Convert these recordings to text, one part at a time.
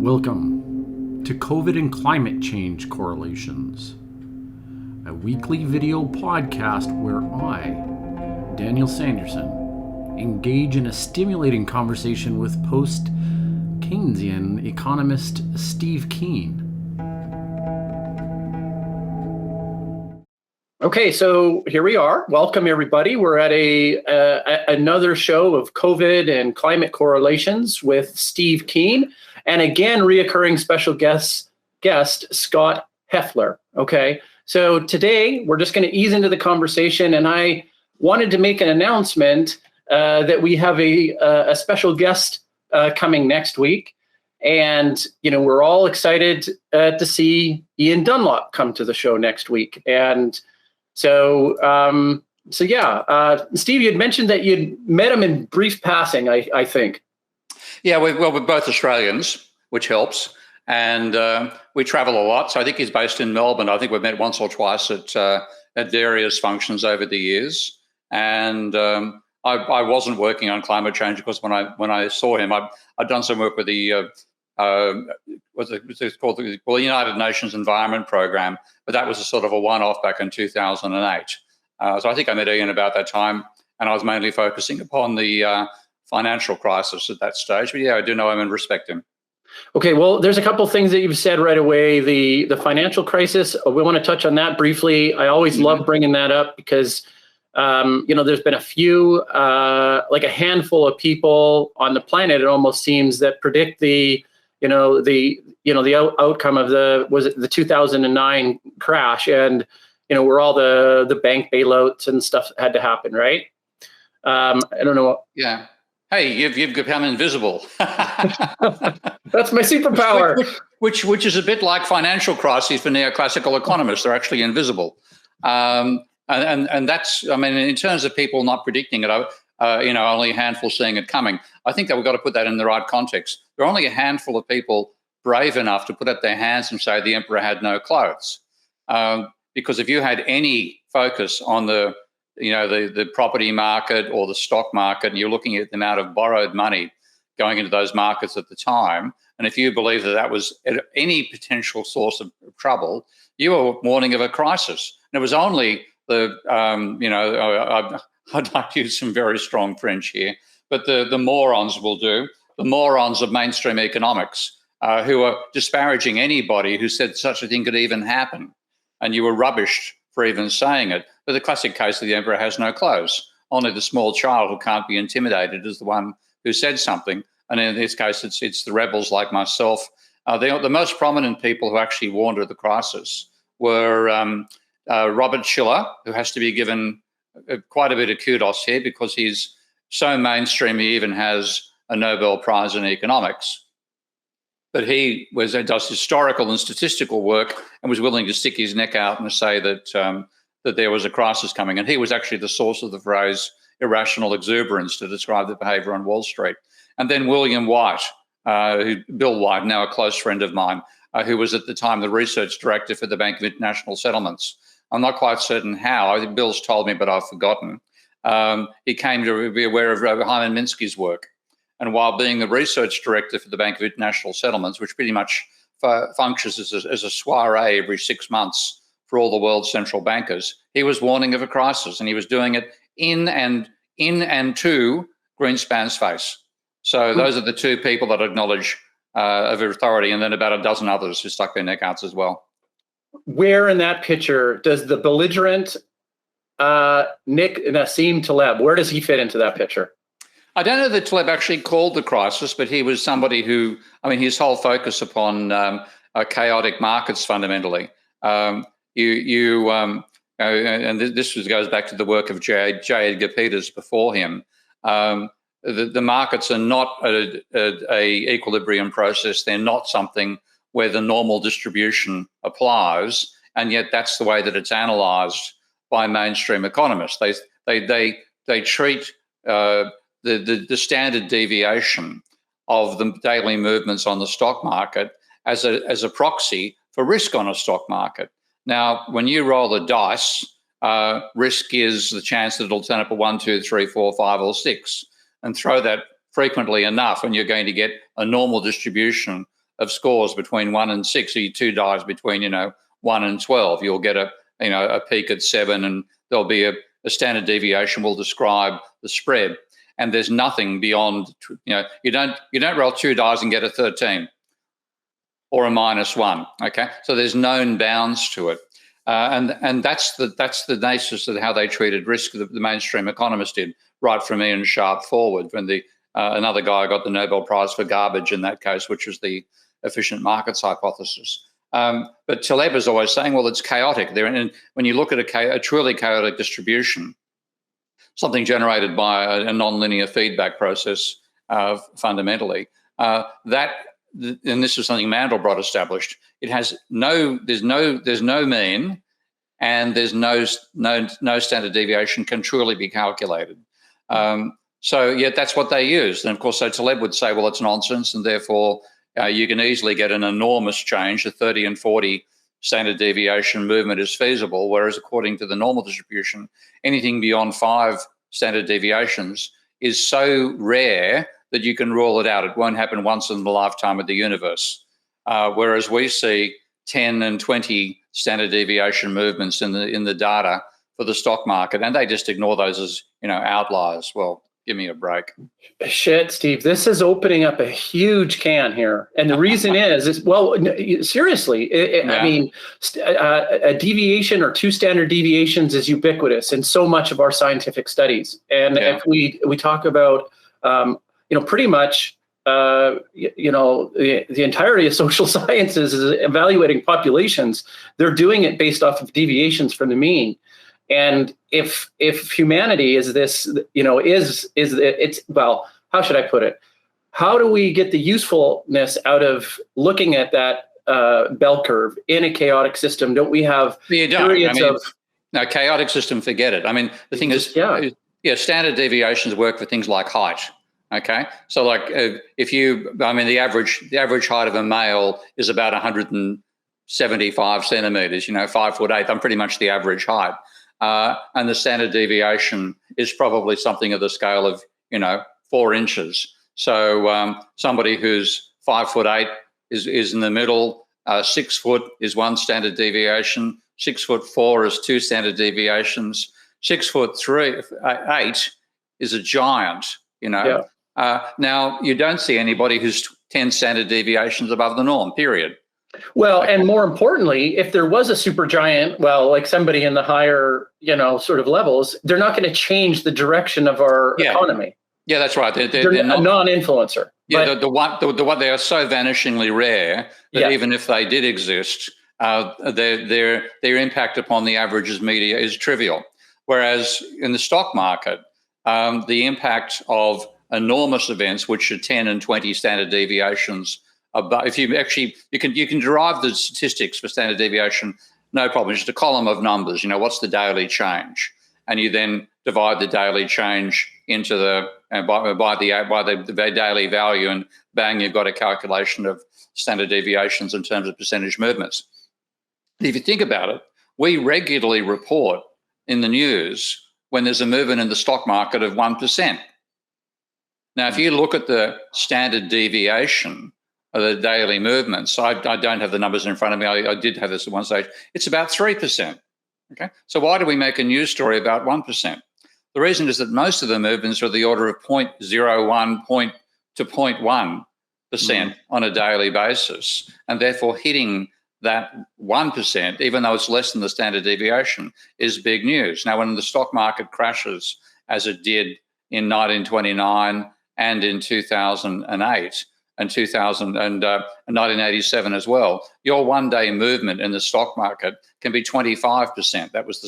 Welcome to COVID and Climate Change Correlations, a weekly video podcast where I, Daniel Sanderson, engage in a stimulating conversation with post-Keynesian economist Steve Keen. Okay, so here we are. Welcome, everybody. We're at another show of COVID and climate correlations with Steve Keen, and again, reoccurring special guest Scott Heftler. Okay, so today we're just going to ease into the conversation, and I wanted to make an announcement that we have a special guest coming next week, and we're all excited to see Ian Dunlop come to the show next week, and. So Steve, you'd mentioned that you'd met him in brief passing, I think. Yeah, we're both Australians, which helps, and we travel a lot. So I think he's based in Melbourne. I think we've met once or twice at various functions over the years. And I wasn't working on climate change because when I saw him, I'd done some work with the what's called the United Nations Environment Program, but that was a sort of a one-off back in 2008. So I think I met Ian about that time, and I was mainly focusing upon the financial crisis at that stage. But yeah, I do know him and respect him. Okay, well, there's a couple of things that you've said right away. The financial crisis, we want to touch on that briefly. I always love bringing that up because there's been a few, like a handful of people on the planet, it almost seems, that predict the outcome of the 2009 crash, and where all the bank bailouts and stuff had to happen, right? I don't know. Yeah. Hey, you've become invisible. That's my superpower. Which is a bit like financial crises for neoclassical economists. They're actually invisible. And that's, I mean, in terms of people not predicting it, only a handful seeing it coming. I think that we've got to put that in the right context. There are only a handful of people brave enough to put up their hands and say the emperor had no clothes. Because if you had any focus on the property market or the stock market, and you're looking at the amount of borrowed money going into those markets at the time, and if you believe that was any potential source of trouble, you were warning of a crisis. And it was only I'd like to use some very strong French here, but the morons will do, the morons of mainstream economics who are disparaging anybody who said such a thing could even happen. And you were rubbished for even saying it. But the classic case of the emperor has no clothes. Only the small child who can't be intimidated is the one who said something. And in this case, it's the rebels like myself. The most prominent people who actually warned of the crisis were Robert Schiller, who has to be given quite a bit of kudos here because he's so mainstream he even has a Nobel Prize in economics. But he does historical and statistical work and was willing to stick his neck out and say that there was a crisis coming. And he was actually the source of the phrase irrational exuberance to describe the behavior on Wall Street. And then William White, Bill White, now a close friend of mine, who was at the time the research director for the Bank of International Settlements. I'm not quite certain how. I think Bill's told me, but I've forgotten. He came to be aware of Hyman Minsky's work. And while being the research director for the Bank of International Settlements, which pretty much functions as a soiree every 6 months for all the world's central bankers, he was warning of a crisis, and he was doing it in and to Greenspan's face. So those are the two people that acknowledge of authority, and then about a dozen others who stuck their neck outs as well. Where in that picture does the belligerent Nassim Taleb, where does he fit into that picture? I don't know that Taleb actually called the crisis, but he was somebody who, his whole focus upon chaotic markets fundamentally. And this goes back to the work of J. Edgar Peters before him. The markets are not a equilibrium process. They're not something where the normal distribution applies, and yet that's the way that it's analysed by mainstream economists. They treat the standard deviation of the daily movements on the stock market as a proxy for risk on a stock market. Now, when you roll the dice, risk is the chance that it'll turn up a 1, 2, 3, 4, 5, or 6, and throw that frequently enough, and you're going to get a normal distribution of scores between 1 and 6, or 2 dies between 1 and 12. You'll get a peak at 7, and there'll be a standard deviation will describe the spread. And there's nothing beyond, you don't roll 2 dice and get a 13 or a -1. Okay, so there's known bounds to it, and that's the basis of how they treated risk. The mainstream economists did, right from Ian Sharp forward, when another guy got the Nobel Prize for garbage in that case, which was the efficient markets hypothesis. But Taleb is always saying, well, it's chaotic. And when you look at a truly chaotic distribution, something generated by a nonlinear feedback process, fundamentally, and this is something Mandelbrot established. There's no mean, and there's no standard deviation can truly be calculated. So yeah, that's what they used. And of course, so Taleb would say, well, it's nonsense, and therefore you can easily get an enormous change. A 30 and 40 standard deviation movement is feasible, whereas according to the normal distribution, anything beyond 5 standard deviations is so rare that you can rule it out. It won't happen once in the lifetime of the universe. Whereas we see 10 and 20 standard deviation movements in the data for the stock market, and they just ignore those as outliers. Well, give me a break. Shit, Steve, this is opening up a huge can here. And the reason is well, seriously, I mean, a deviation or 2 standard deviations is ubiquitous in so much of our scientific studies. And if we talk about, pretty much, the entirety of social sciences is evaluating populations. They're doing it based off of deviations from the mean. And if humanity is this, well, how should I put it? How do we get the usefulness out of looking at that bell curve in a chaotic system? Don't we have periods of... No, chaotic system, forget it. I mean, the thing is, standard deviations work for things like height. Okay, so like the average height of a male is about 175 centimeters. 5'8". I'm pretty much the average height. And the standard deviation is probably something of the scale of, 4 inches. So somebody who's 5'8" is in the middle. 6 foot is 1 standard deviation. 6'4" is 2 standard deviations. 6'8" is a giant. Now you don't see anybody who's 10 standard deviations above the norm. Period. Well, and more importantly, if there was a supergiant, like somebody in the higher, sort of levels, they're not going to change the direction of our economy. Yeah, that's right. They're not a non-influencer. Yeah, the one they are so vanishingly rare that even if they did exist, their impact upon the averages media is trivial. Whereas in the stock market, the impact of enormous events, which are 10 and 20 standard deviations. If you actually, you can derive the statistics for standard deviation, no problem. It's just a column of numbers. What's the daily change, and you then divide the daily change into by the daily value, and bang, you've got a calculation of standard deviations in terms of percentage movements. If you think about it, we regularly report in the news when there's a movement in the stock market of 1%. Now, if you look at the standard deviation of the daily movements, I don't have the numbers in front of me. I did have this at one stage. It's about 3%. Okay, so why do we make a news story about 1%? The reason is that most of the movements are the order of 0.01 to 0.1% on a daily basis, and therefore hitting that 1%, even though it's less than the standard deviation, is big news. Now, when the stock market crashes, as it did in 1929 and in 2008 and 1987 as well, your one-day movement in the stock market can be 25%. That was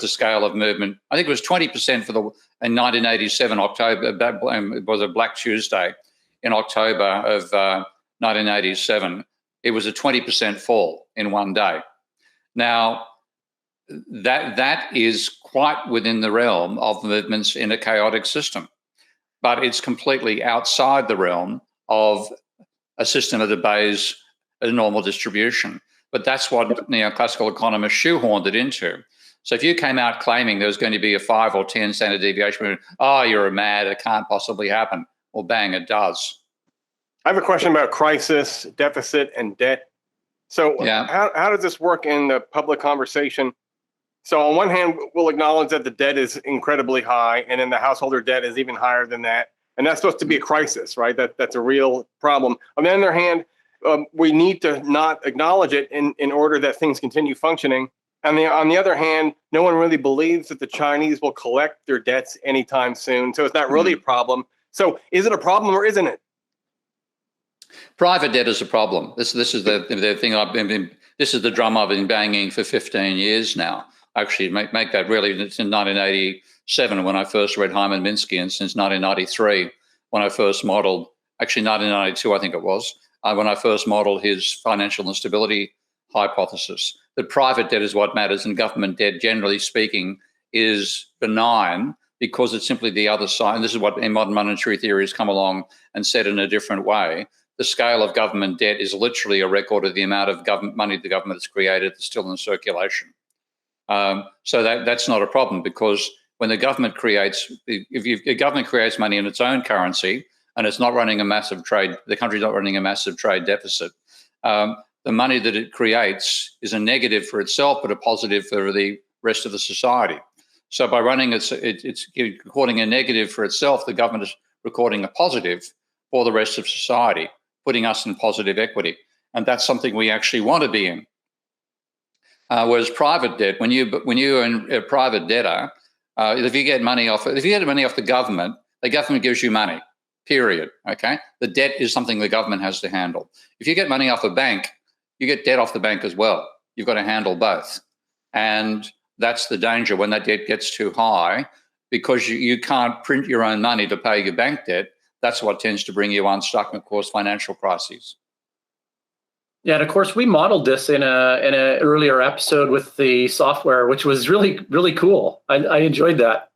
the scale of movement. I think it was 20% in 1987 October. It was a Black Tuesday in October of 1987. It was a 20% fall in one day. Now, that is quite within the realm of movements in a chaotic system, but it's completely outside the realm of a system that obeys a normal distribution. But that's what neoclassical economists shoehorned it into. So if you came out claiming there was going to be a 5 or 10 standard deviation, you're mad, it can't possibly happen. Well, bang, it does. I have a question about crisis, deficit, and debt. So how does this work in the public conversation? So on one hand, we'll acknowledge that the debt is incredibly high, and then the householder debt is even higher than that. And that's supposed to be a crisis, right? That's a real problem. On the other hand, we need to not acknowledge it in order that things continue functioning. And on the other hand, no one really believes that the Chinese will collect their debts anytime soon. So it's not really a problem. So is it a problem or isn't it? Private debt is a problem. This is the thing this is the drum I've been banging for 15 years now. Actually, make that really, it's in 1987 when I first read Hyman Minsky, and since 1993 when I first modeled, actually 1992 I think it was, when I first modeled his financial instability hypothesis, that private debt is what matters and government debt, generally speaking, is benign because it's simply the other side. And this is what in modern monetary theory has come along and said in a different way. The scale of government debt is literally a record of the amount of government money the government has created that's still in circulation. So that's not a problem, because when the government creates, if the government creates money in its own currency and it's not running a massive trade, the country's not running a massive trade deficit, the money that it creates is a negative for itself, but a positive for the rest of the society. So by running it's recording a negative for itself, the government is recording a positive for the rest of society, putting us in positive equity. And that's something we actually want to be in. Whereas private debt, when you're a private debtor, if you get money off the government gives you money, period. Okay, the debt is something the government has to handle. If you get money off a bank, you get debt off the bank as well. You've got to handle both, and that's the danger when that debt gets too high, because you can't print your own money to pay your bank debt. That's what tends to bring you unstuck and cause financial crises. Yeah, and of course we modeled this in a earlier episode with the software, which was really, really cool. I enjoyed that.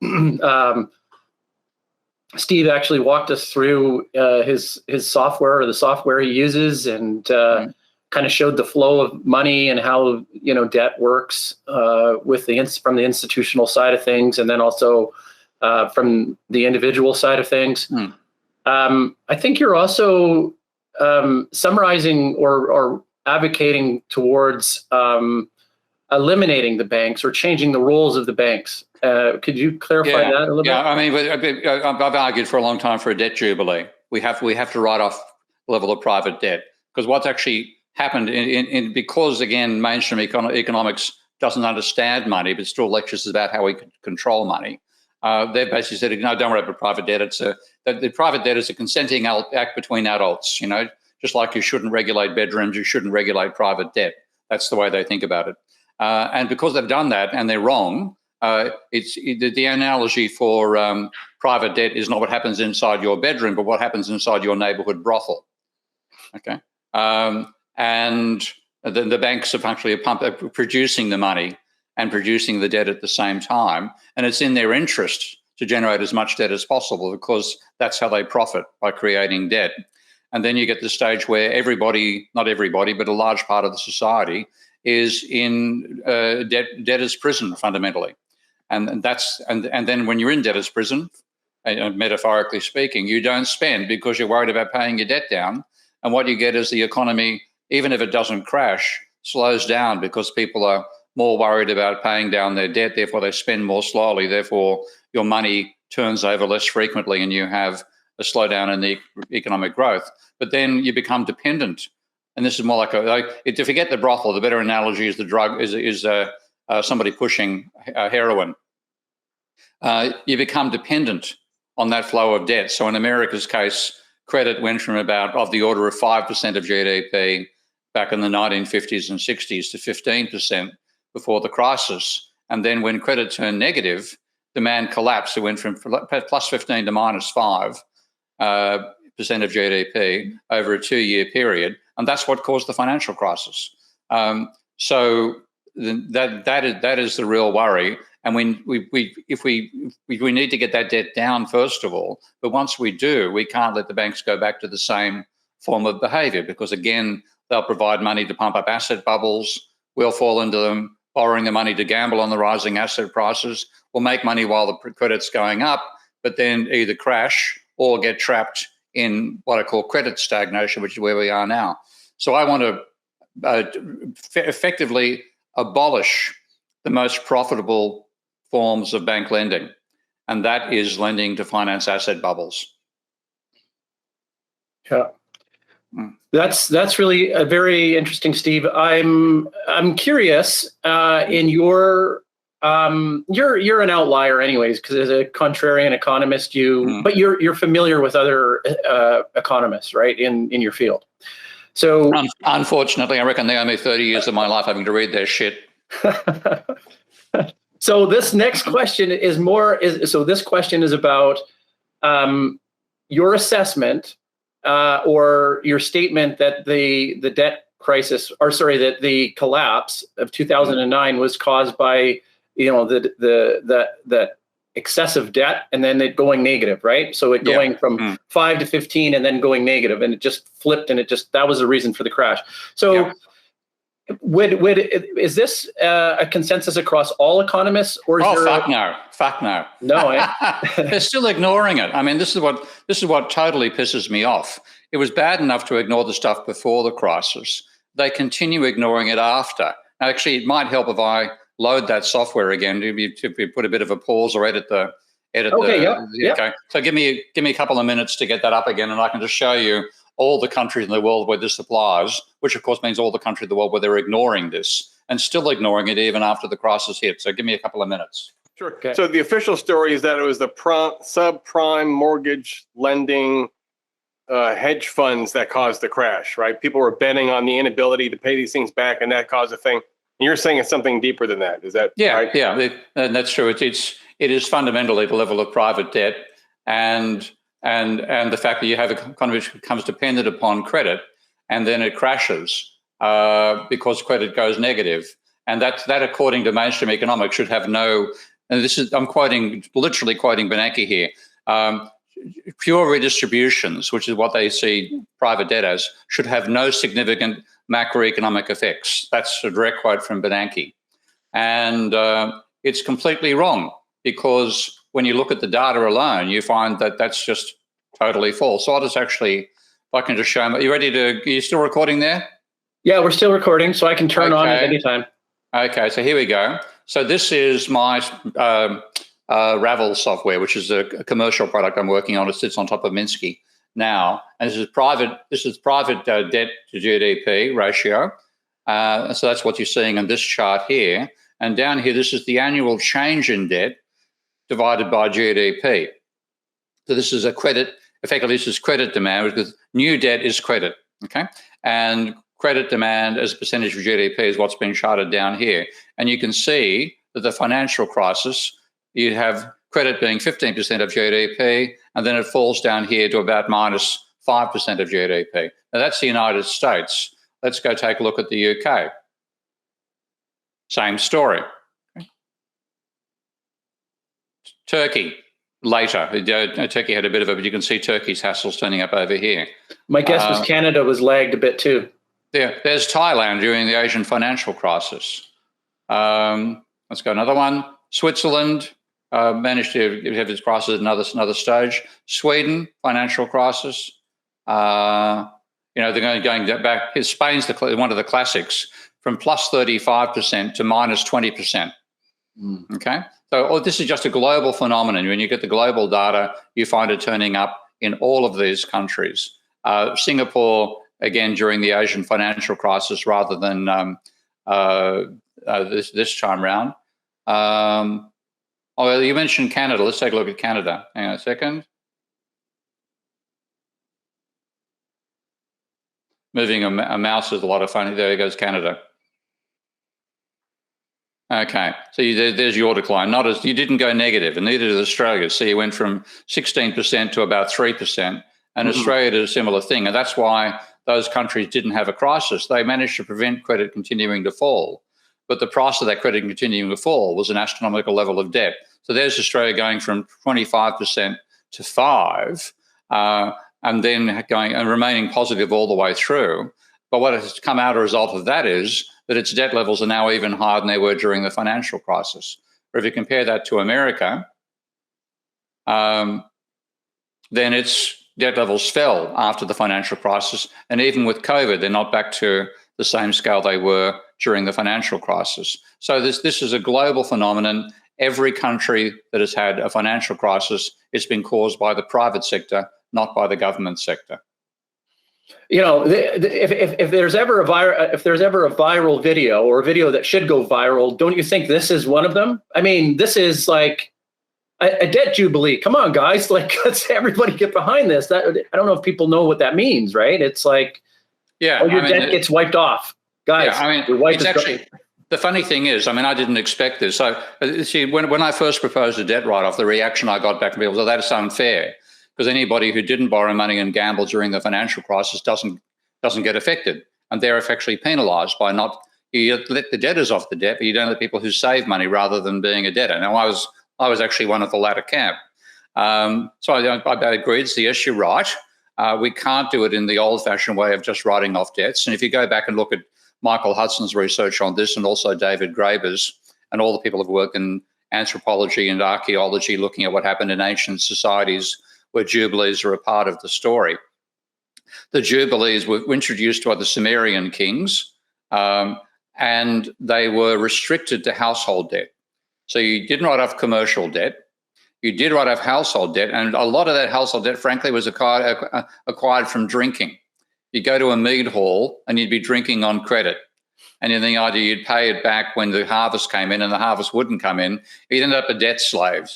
Steve actually walked us through his software, or the software he uses, and kind of showed the flow of money and how debt works from the institutional side of things, and then also from the individual side of things. I think you're also summarizing or advocating towards eliminating the banks or changing the roles of the banks. Could you clarify that a little bit? Yeah, I mean, I've argued for a long time for a debt jubilee. We have to write off the level of private debt, because what's actually happened because, again, mainstream economics doesn't understand money, but still lectures about how we can control money. They've basically said, no, don't worry about private debt. The private debt is a consenting act between adults. Just like you shouldn't regulate bedrooms, you shouldn't regulate private debt. That's the way they think about it. And because they've done that and they're wrong, the analogy for private debt is not what happens inside your bedroom, but what happens inside your neighborhood brothel. Okay, and the banks are actually producing the money and producing the debt at the same time, and it's in their interest to generate as much debt as possible, because that's how they profit, by creating debt. And then you get the stage where not everybody, but a large part of the society is in debtor's prison fundamentally. And then when you're in debtor's prison, metaphorically speaking, you don't spend because you're worried about paying your debt down. And what you get is the economy, even if it doesn't crash, slows down because people are more worried about paying down their debt. Therefore, they spend more slowly. Therefore, your money turns over less frequently and you have a slowdown in the economic growth. But then you become dependent. And this is more like to forget the brothel, the better analogy is the drug, is somebody pushing heroin. You become dependent on that flow of debt. So in America's case, credit went from of the order of 5% of GDP back in the 1950s and 60s to 15% before the crisis. And then when credit turned negative, demand collapsed. It went from plus 15 to minus 5% of GDP over a 2-year period. And that's what caused the financial crisis. So that is the real worry. And we need to get that debt down first of all. But once we do, we can't let the banks go back to the same form of behavior, because again, they'll provide money to pump up asset bubbles. We'll fall into them, borrowing the money to gamble on the rising asset prices. We'll make money while the credit's going up, but then either crash or get trapped in what I call credit stagnation, which is where we are now. So I want to effectively abolish the most profitable forms of bank lending, and that is lending to finance asset bubbles. Yeah. That's really very interesting, Steve. I'm curious. In you're an outlier, anyways, because as a contrarian economist, but you're familiar with other economists, right? In your field. So unfortunately, I reckon they owe me 30 years of my life having to read their shit. So this next question is this question is about your assessment or your statement that the debt crisis, or sorry, that the collapse of 2009 was caused by the excessive debt and then it going negative, right? So it going from 5 to 15 and then going negative, and it just flipped, and that was the reason for the crash. So is this a consensus across all economists, or is fuck no. No, they're still ignoring it. I mean, this is what totally pisses me off. It was bad enough to ignore the stuff before the crisis. They continue ignoring it after. Now, actually, it might help if I load that software again. To put a bit of a pause or edit the. Okay. So give me a couple of minutes to get that up again, and I can just show you all the countries in the world where this applies, which of course means all the countries in the world where they're ignoring this and still ignoring it even after the crisis hit. So give me a couple of minutes. Sure. Okay. So the official story is that it was the subprime mortgage lending hedge funds that caused the crash, right? People were betting on the inability to pay these things back, and that caused the thing. And you're saying it's something deeper than that. Is that right? Yeah, and that's true. It is fundamentally the level of private debt and the fact that you have a economy which becomes dependent upon credit, and then it crashes because credit goes negative. And that according to mainstream economics should have no, and I'm literally quoting Bernanke here, pure redistributions, which is what they see private debt as, should have no significant macroeconomic effects. That's a direct quote from Bernanke. And it's completely wrong, because when you look at the data alone, you find that that's just totally false. So I'll just actually, if I can just show them. Are you still recording there? Yeah, we're still recording, so I can turn on at any time. Okay, so here we go. So this is my Ravel software, which is a commercial product I'm working on. It sits on top of Minsky now, and this is private debt to GDP ratio. So that's what you're seeing on this chart here. And down here, this is the annual change in debt divided by GDP. So this is effectively this is credit demand, because new debt is credit, okay? And credit demand as a percentage of GDP is what's been charted down here. And you can see that the financial crisis, you have credit being 15% of GDP, and then it falls down here to about minus 5% of GDP. Now that's the United States. Let's go take a look at the UK. Same story. Turkey, later. Turkey had a bit of it, but you can see Turkey's hassles turning up over here. My guess was Canada was lagged a bit too. There's Thailand during the Asian financial crisis. Let's go another one. Switzerland managed to have its crisis at another stage. Sweden, financial crisis. They're going back. Spain's one of the classics, from plus 35% to minus 20%. Okay, so this is just a global phenomenon. When you get the global data, you find it turning up in all of these countries. Singapore, again, during the Asian financial crisis, rather than this time round. You mentioned Canada. Let's take a look at Canada. Hang on a second. Moving a mouse is a lot of fun. There goes Canada. Okay, so there's your decline. You didn't go negative, and neither did Australia. So you went from 16% to about 3%, and Australia did a similar thing. And that's why those countries didn't have a crisis. They managed to prevent credit continuing to fall. But the price of that credit continuing to fall was an astronomical level of debt. So there's Australia going from 25% to 5%, and then going and remaining positive all the way through. But what has come out as a result of that is that its debt levels are now even higher than they were during the financial crisis. Or if you compare that to America, then it's debt levels fell after the financial crisis. And even with COVID, they're not back to the same scale they were during the financial crisis. So this is a global phenomenon. Every country that has had a financial crisis, it's been caused by the private sector, not by the government sector. You know, if there's ever a viral video, or a video that should go viral, don't you think this is one of them? I mean, this is like a debt jubilee. Come on, guys! Like, let's everybody get behind this. I don't know if people know what that means, right? It's like, yeah, your debt gets wiped off, guys. Yeah, I mean, your wife it's is actually. The funny thing is, I mean, I didn't expect this. So, see, when I first proposed a debt write-off, the reaction I got back from people was, "Oh, that is unfair," because anybody who didn't borrow money and gamble during the financial crisis doesn't get affected, and they're effectively penalised by not. You let the debtors off the debt, but you don't let people who save money rather than being a debtor. Now, I was actually one of the latter camp. So I agree. It's the issue, right? We can't do it in the old-fashioned way of just writing off debts. And if you go back and look at Michael Hudson's research on this, and also David Graeber's, and all the people who've worked in anthropology and archaeology looking at what happened in ancient societies where jubilees are a part of the story. The jubilees were introduced by the Sumerian kings, and they were restricted to household debt. So you didn't write off commercial debt. You did write off household debt, and a lot of that household debt, frankly, was acquired from drinking. You go to a mead hall and you'd be drinking on credit. And in the idea you'd pay it back when the harvest came in, and the harvest wouldn't come in. You'd end up a debt slave.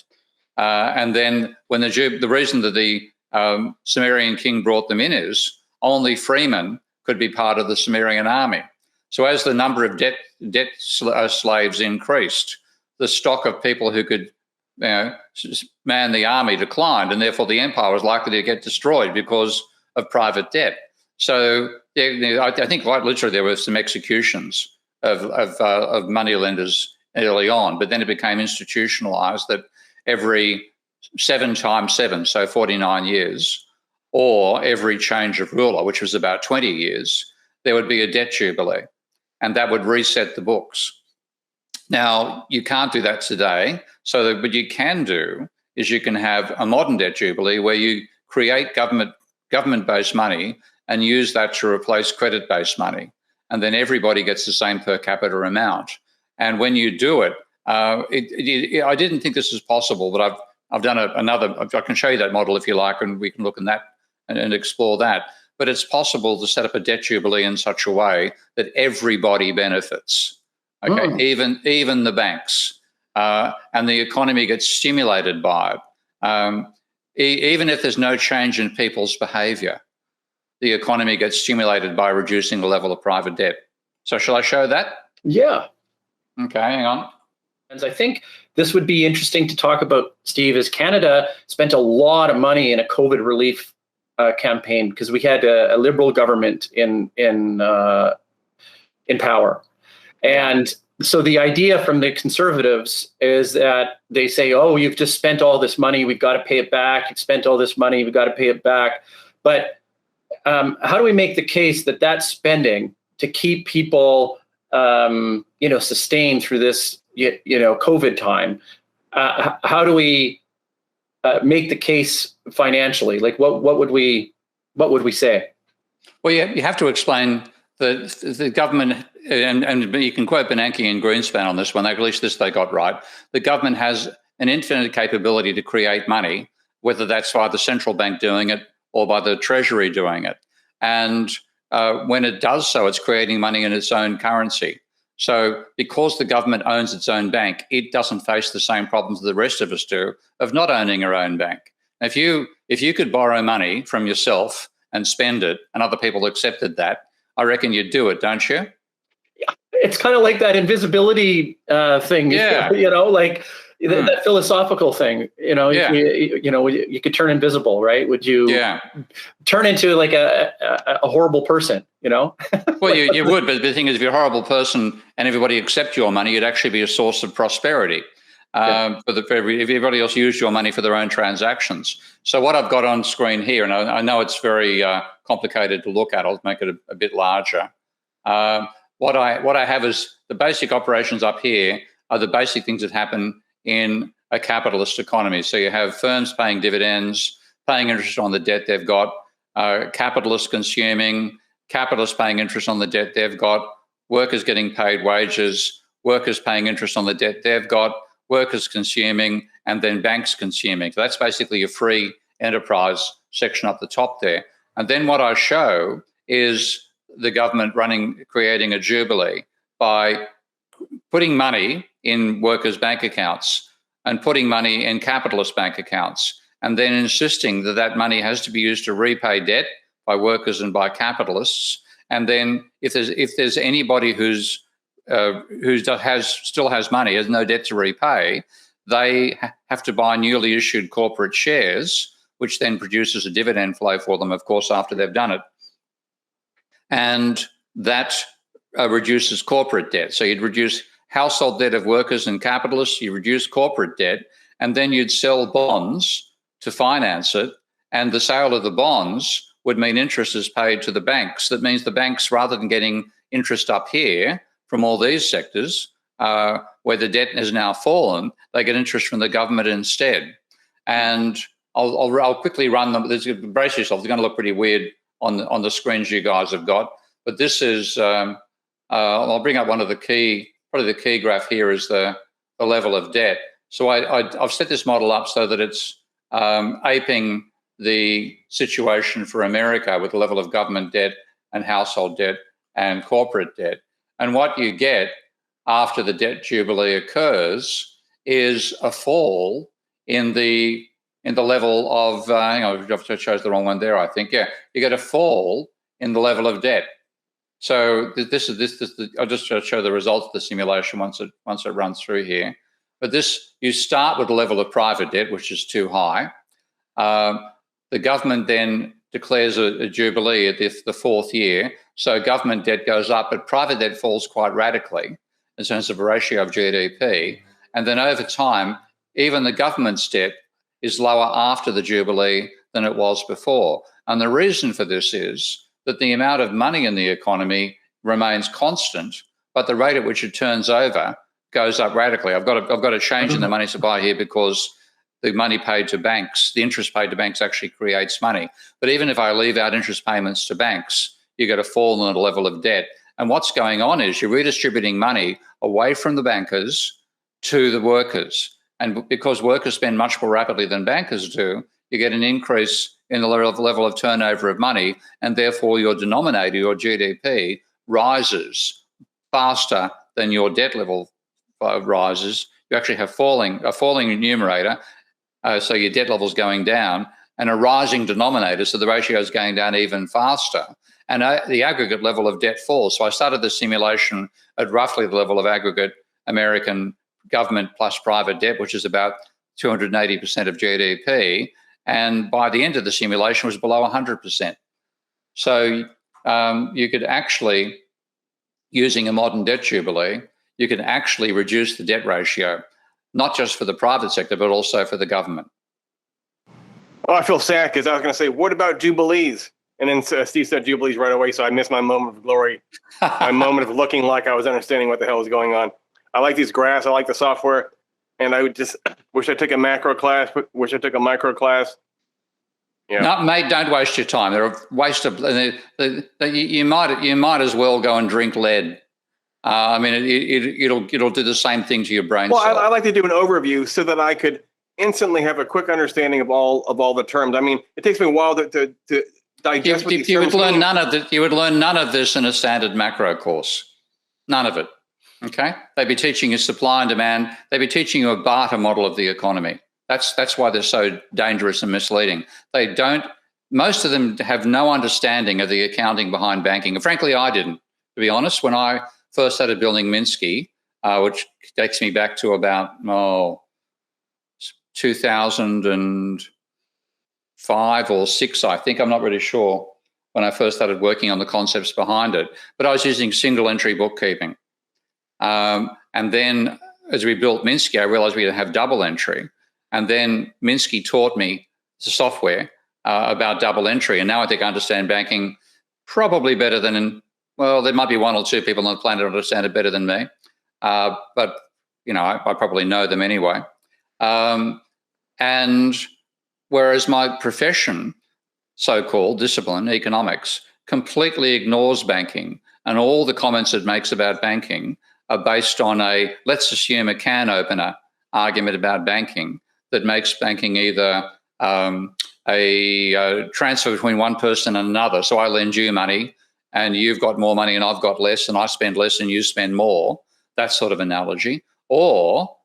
And then when the reason that the Sumerian king brought them in is only freemen could be part of the Sumerian army. So as the number of debt slaves increased, the stock of people who could man the army declined, and therefore the empire was likely to get destroyed because of private debt. So I think quite literally there were some executions of moneylenders early on, but then it became institutionalized that every 7 times 7, so 49 years, or every change of ruler, which was about 20 years, there would be a debt jubilee, and that would reset the books. Now, you can't do that today. So what you can do is you can have a modern debt jubilee where you create government-based money and use that to replace credit-based money. And then everybody gets the same per capita amount. And when you do it, I didn't think this was possible, but I've done another, I can show you that model if you like, and we can look in that and explore that. But it's possible to set up a debt jubilee in such a way that everybody benefits. Okay, even the banks, and the economy gets stimulated by it. Even if there's no change in people's behaviour, the economy gets stimulated by reducing the level of private debt. So shall I show that? Yeah. Okay, hang on. And I think this would be interesting to talk about, Steve, is Canada spent a lot of money in a COVID relief campaign because we had a Liberal government in power. And so the idea from the Conservatives is that they say, oh, you've just spent all this money, we've got to pay it back. You've spent all this money, we've got to pay it back. But how do we make the case that that spending to keep people, sustained through this, COVID time? How do we make the case financially? Like, what would we say? Well, you have to explain the government, and you can quote Bernanke and Greenspan on this one. At least this they got right. The government has an infinite capability to create money, whether that's by the central bank doing it or by the Treasury doing it. And when it does so, it's creating money in its own currency. So because the government owns its own bank, it doesn't face the same problems that the rest of us do of not owning our own bank. If you could borrow money from yourself and spend it, and other people accepted that, I reckon you'd do it, don't you? Yeah, it's kind of like that invisibility thing. Yeah. That philosophical thing. You could turn invisible, right? Would you turn into like a horrible person? Well, you would, but the thing is, if you're a horrible person and everybody accepts your money, it'd actually be a source of prosperity. If everybody else used your money for their own transactions. So what I've got on screen here, and I know it's very complicated to look at, I'll make it a bit larger. What I have is the basic operations up here are the basic things that happen in a capitalist economy. So you have firms paying dividends, paying interest on the debt they've got, capitalists consuming, capitalists paying interest on the debt they've got, workers getting paid wages, workers paying interest on the debt they've got, workers consuming, and then banks consuming. So that's basically a free enterprise section up the top there. And then what I show is the government creating a jubilee by putting money in workers' bank accounts and putting money in capitalist bank accounts, and then insisting that that money has to be used to repay debt by workers and by capitalists. And then if there's anybody who still has money, has no debt to repay, they have to buy newly issued corporate shares, which then produces a dividend flow for them, of course, after they've done it. And that reduces corporate debt. So you'd reduce household debt of workers and capitalists, you reduce corporate debt, and then you'd sell bonds to finance it. And the sale of the bonds would mean interest is paid to the banks. That means the banks, rather than getting interest up here from all these sectors, where the debt has now fallen, they get interest from the government instead. And I'll quickly run them. Brace yourself, they're going to look pretty weird on the screens you guys have got. But this is, I'll bring up one of the key, probably the key graph here is the level of debt. So I've set this model up so that it's aping the situation for America with the level of government debt and household debt and corporate debt. And what you get after the debt jubilee occurs is a fall in the level of, hang on, I chose the wrong one there, I think. Yeah, you get a fall in the level of debt. So I'll just show the results of the simulation once it runs through here. But you start with the level of private debt, which is too high. The government then declares a jubilee at the fourth year. So government debt goes up, but private debt falls quite radically in terms of a ratio of GDP. And then over time, even the government's debt is lower after the jubilee than it was before. And the reason for this is that the amount of money in the economy remains constant, but the rate at which it turns over goes up radically. I've got a change in the money supply here because the money paid to banks, the interest paid to banks actually creates money. But even if I leave out interest payments to banks, you get a fall in the level of debt. And what's going on is you're redistributing money away from the bankers to the workers. And because workers spend much more rapidly than bankers do, you get an increase in the level of turnover of money, and therefore your denominator, your GDP, rises faster than your debt level rises. You actually have a falling numerator, so your debt level is going down, and a rising denominator, so the ratio is going down even faster. And the aggregate level of debt falls. So I started the simulation at roughly the level of aggregate American government plus private debt, which is about 280% of GDP. And by the end of the simulation, it was below 100%. So you could actually, using a modern debt jubilee, you can actually reduce the debt ratio, not just for the private sector, but also for the government. Oh, I feel sad because I was going to say, what about jubilees? And then Steve said jubilees right away, so I missed my moment of glory, my moment of looking like I was understanding what the hell was going on. I like these graphs. I like the software. And I would just wish I took a macro class, wish I took a micro class. Yeah. No, mate, don't waste your time. They're a waste of. You might as well go and drink lead. I mean, it'll do the same thing to your brain. Well, cell. I like to do an overview so that I could instantly have a quick understanding of all the terms. I mean, it takes me a while to digest. You would learn none of that. You would learn none of this in a standard macro course. None of it. Okay, they'd be teaching you supply and demand. They'd be teaching you a barter model of the economy. That's why they're so dangerous and misleading. They don't. Most of them have no understanding of the accounting behind banking. And frankly, I didn't. To be honest, when I first started building Minsky, which takes me back to about 2005 or 6, I think. I'm not really sure when I first started working on the concepts behind it. But I was using single entry bookkeeping. And then as we built Minsky, I realized we had to have double entry. And then Minsky taught me the software about double entry. And now I think I understand banking probably better than, there might be one or two people on the planet who understand it better than me. But, I probably know them anyway. And Whereas my profession, so-called discipline, economics, completely ignores banking, and all the comments it makes about banking are based on a let's assume a can opener argument about banking that makes banking either a transfer between one person and another. So I lend you money and you've got more money and I've got less and I spend less and you spend more, that sort of analogy. Or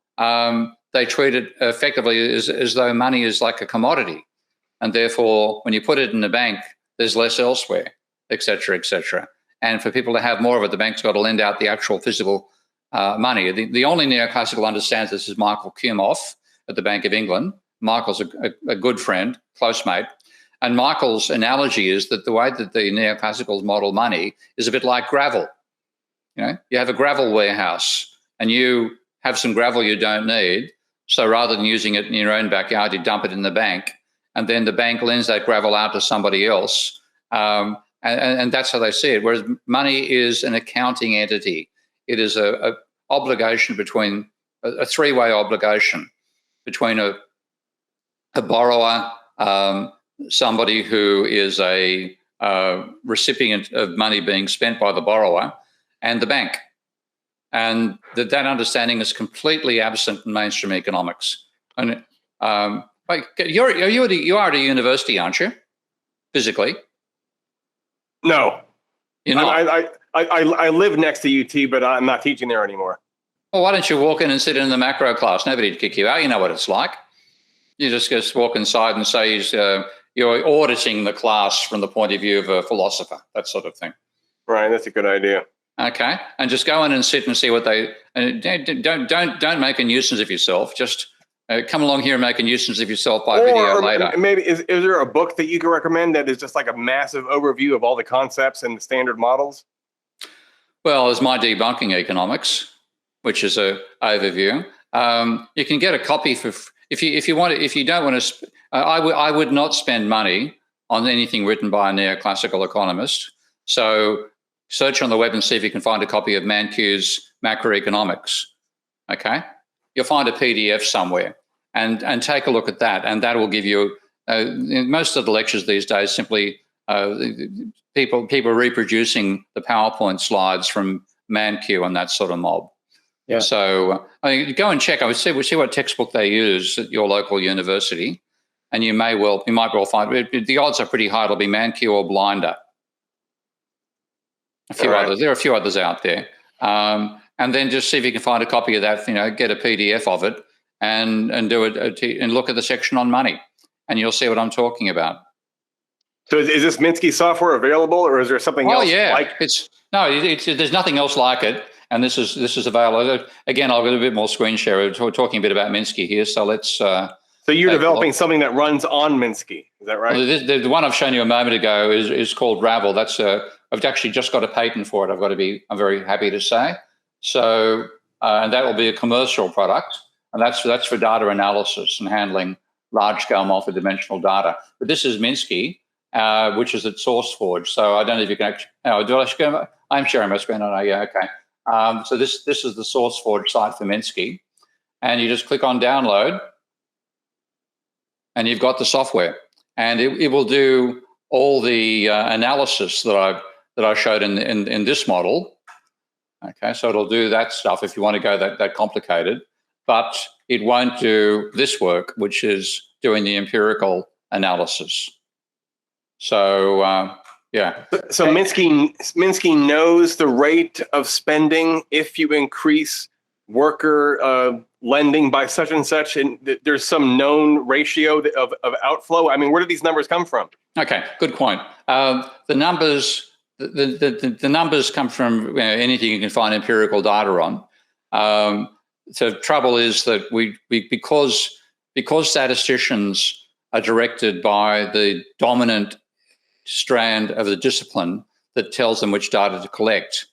they treat it effectively as though money is like a commodity. And therefore, when you put it in the bank, there's less elsewhere, et cetera, et cetera. And for people to have more of it, the bank's got to lend out the actual physical money. The only neoclassical understands this is Michael Kumoff at the Bank of England. Michael's a good friend, close mate. And Michael's analogy is that the way that the neoclassicals model money is a bit like gravel. You know, you have a gravel warehouse and you have some gravel you don't need. So rather than using it in your own backyard, you dump it in the bank. And then the bank lends that gravel out to somebody else. And that's how they see it. Whereas money is an accounting entity. It is a obligation between a three-way obligation between a borrower, somebody who is a recipient of money being spent by the borrower, and the bank. And that understanding is completely absent in mainstream economics. And you are at a university, aren't you? Physically? No. You're not? I live next to UT, but I'm not teaching there anymore. Well, why don't you walk in and sit in the macro class? Nobody'd kick you out. You know what it's like. You just walk inside and say you're auditing the class from the point of view of a philosopher, that sort of thing. Right, that's a good idea. Okay, and just go in and sit and see what they. And don't make a nuisance of yourself. Just come along here and make a nuisance of yourself by video later. Maybe is there a book that you can recommend that is just like a massive overview of all the concepts and the standard models? Well, there's My Debunking Economics, which is an overview. You can get a copy for if you want. If you don't want to, I would not spend money on anything written by a neoclassical economist. So search on the web and see if you can find a copy of Mankiw's Macroeconomics. Okay, you'll find a PDF somewhere, and take a look at that, and that will give you. In most of the lectures these days, simply people reproducing the PowerPoint slides from Mankiw and that sort of mob. Yeah. So go and check. I would see what textbook they use at your local university, and you might well find the odds are pretty high. It'll be Mankiw or Blinder. A few others. There are a few others out there, and then just see if you can find a copy of that. Get a PDF of it and do it and look at the section on money, and you'll see what I'm talking about. So is this Minsky software available, or is there something else? Oh yeah, like there's nothing else like it, and this is available. Again, I'll get a bit more screen share. We're talking a bit about Minsky here, so let's. So you're developing something that runs on Minsky, is that right? Well, the one I've shown you a moment ago is called Ravel. That's I've actually just got a patent for it. I'm very happy to say. So and that will be a commercial product, and that's for data analysis and handling large-scale multidimensional data. But this is Minsky. Which is at SourceForge. So I don't know if you can actually. I'm sharing my screen. Yeah, okay. So this is the SourceForge site for Minsky, and you just click on download, and you've got the software, and it will do all the analysis that I showed in this model. Okay, so it'll do that stuff if you want to go that complicated, but it won't do this work, which is doing the empirical analysis. So yeah. So Minsky knows the rate of spending if you increase worker lending by such and such, and there's some known ratio of outflow. I mean, where do these numbers come from? Okay, good point. The numbers come from anything you can find empirical data on. So the trouble is that we because statisticians are directed by the dominant strand of the discipline that tells them which data to collect.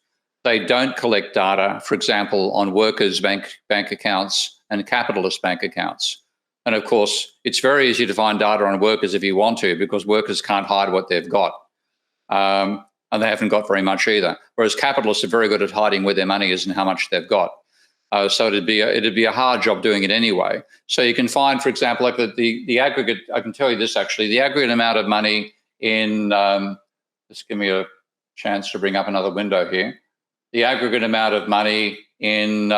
They don't collect data, for example, on workers' bank accounts and capitalist bank accounts. And of course, it's very easy to find data on workers if you want to, because workers can't hide what they've got. And they haven't got very much either. Whereas capitalists are very good at hiding where their money is and how much they've got. So it'd be a hard job doing it anyway. So you can find, for example, like the aggregate. I can tell you this actually. The aggregate amount of money in just give me a chance to bring up another window here. The aggregate amount of money in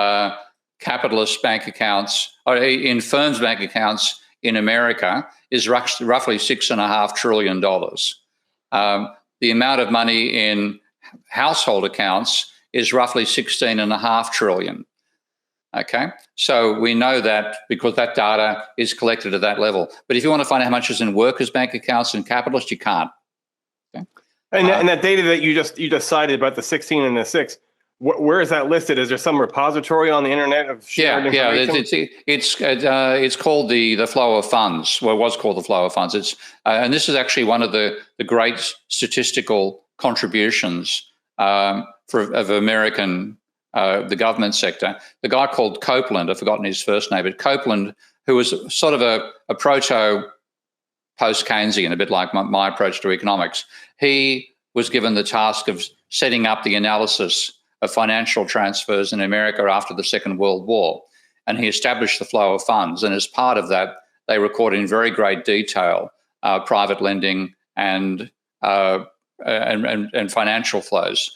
capitalist bank accounts or in firms' bank accounts in America is roughly $6.5 trillion. The amount of money in household accounts is roughly 16.5 trillion. Okay, so we know that because that data is collected at that level. But if you want to find out how much is in workers' bank accounts and capitalists, you can't. Okay? And that data that you just cited about the 16 and the 6, where is that listed? Is there some repository on the internet of shared information? It's called the flow of funds. Well, it was called the flow of funds. It's and this is actually one of the great statistical contributions of American the government sector. The guy called Copeland, I've forgotten his first name, but Copeland, who was sort of a proto post-Keynesian, a bit like my approach to economics. He was given the task of setting up the analysis of financial transfers in America after the Second World War. And he established the flow of funds. And as part of that, they record in very great detail private lending and financial flows.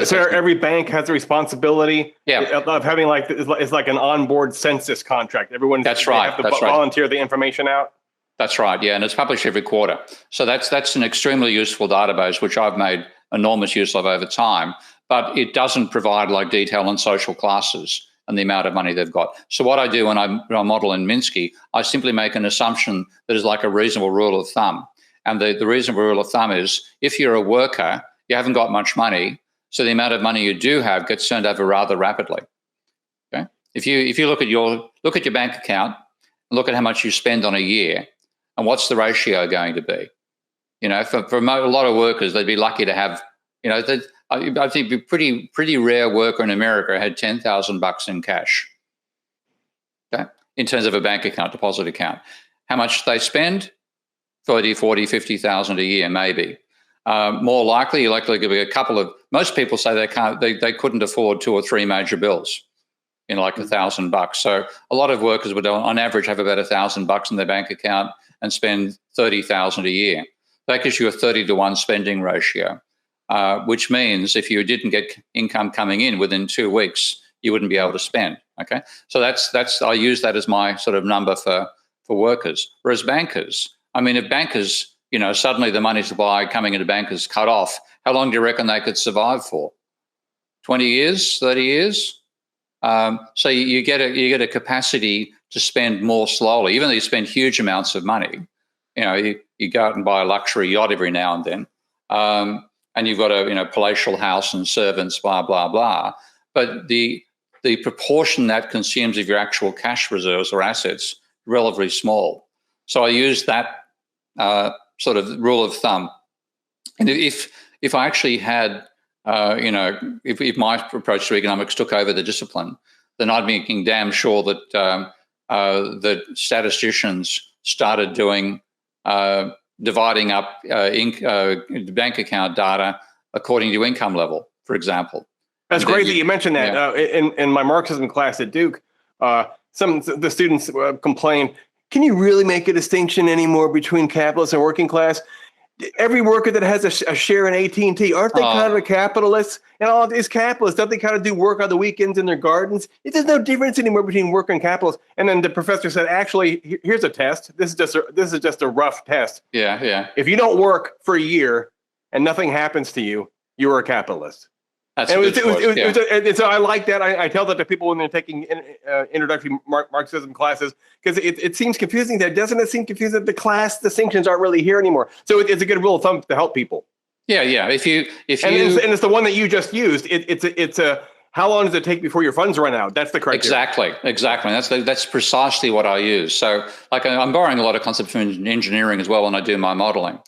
So every bank has a responsibility of having it's like an onboard census contract. Everyone have to volunteer the information out. That's right, yeah, and it's published every quarter. So that's an extremely useful database, which I've made enormous use of over time, but it doesn't provide like detail on social classes and the amount of money they've got. So what I do when I model in Minsky, I simply make an assumption that is like a reasonable rule of thumb. And the reasonable rule of thumb is if you're a worker, you haven't got much money, so the amount of money you do have gets turned over rather rapidly. Okay, if you look at your bank account and look at how much you spend on a year, and what's the ratio going to be? You know, for a lot of workers, they'd be lucky to have, you know, I think a pretty rare worker in America had $10,000 in cash. Okay, in terms of a bank account, deposit account. How much they spend? 30, 40, 50,000 a year, maybe. More likely, you're likely to be a couple of. Most people say they couldn't afford 2 or 3 major bills in like $1,000. So a lot of workers would, on average, have about $1,000 in their bank account and spend 30,000 a year. That gives you a 30-to-1 spending ratio, which means if you didn't get income coming in within 2 weeks, you wouldn't be able to spend. Okay, so that's I use that as my sort of number for workers. Whereas bankers, I mean, if bankers, you know, suddenly the money supply coming into bankers cut off, how long do you reckon they could survive for? 20 years, 30 years? So you get a capacity to spend more slowly, even though you spend huge amounts of money. You know, you go out and buy a luxury yacht every now and then, and you've got a palatial house and servants, blah blah blah. But the proportion that consumes of your actual cash reserves or assets relatively small. So I use that sort of rule of thumb. And if I actually had, if my approach to economics took over the discipline, then I'd be making damn sure that that statisticians started doing dividing up bank account data according to income level, for example. That's great that you mentioned that. Yeah. In my Marxism class at Duke, some of the students complained, can you really make a distinction anymore between capitalists and working class? Every worker that has a share in AT&T, aren't they kind of a capitalist? And all is capitalists, don't they kind of do work on the weekends in their gardens? There's no difference anymore between worker and capitalist. And then the professor said, actually, here's a test. This is just a rough test. Yeah, yeah. If you don't work for a year and nothing happens to you, you're a capitalist. That's and so I like that. I tell that to people when they're taking introductory Marxism classes, because it seems confusing there. Doesn't it seem confusing that the class distinctions aren't really here anymore? So it's a good rule of thumb to help people. Yeah, yeah. If you and it's the one that you just used. It's a how long does it take before your funds run out? That's the criteria. Exactly. That's precisely what I use. So like I'm borrowing a lot of concepts from engineering as well when I do my modeling.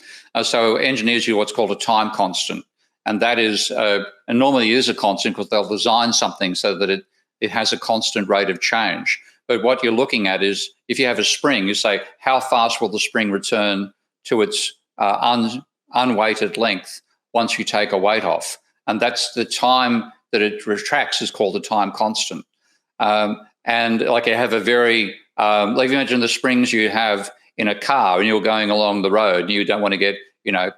So engineers use what's called a time constant. And that is, and normally is a constant because they'll design something so that it has a constant rate of change. But what you're looking at is, if you have a spring, you say, how fast will the spring return to its unweighted length once you take a weight off? And that's the time that it retracts is called the time constant. And like I have a very, like you imagine the springs you have in a car and you're going along the road and you don't want to get,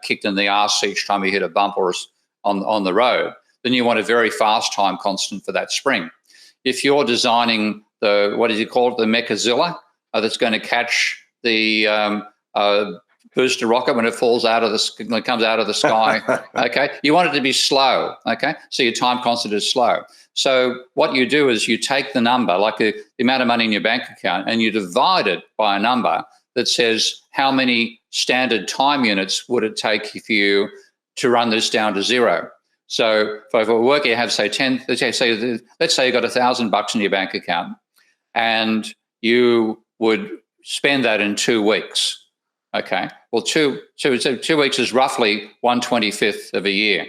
kicked in the arse each time you hit a bump or on the road, then you want a very fast time constant for that spring. If you're designing the, what is it called, the Mechazilla, that's going to catch the booster rocket when it falls out of when it comes out of the sky, okay? You want it to be slow, okay? So your time constant is slow. So what you do is you take the number, like the amount of money in your bank account, and you divide it by a number that says how many standard time units would it take for you to run this down to zero. So for a worker, you have, say, let's say you got $1,000 in your bank account, and you would spend that in 2 weeks. Okay. Well, two weeks is roughly 1/25 of a year.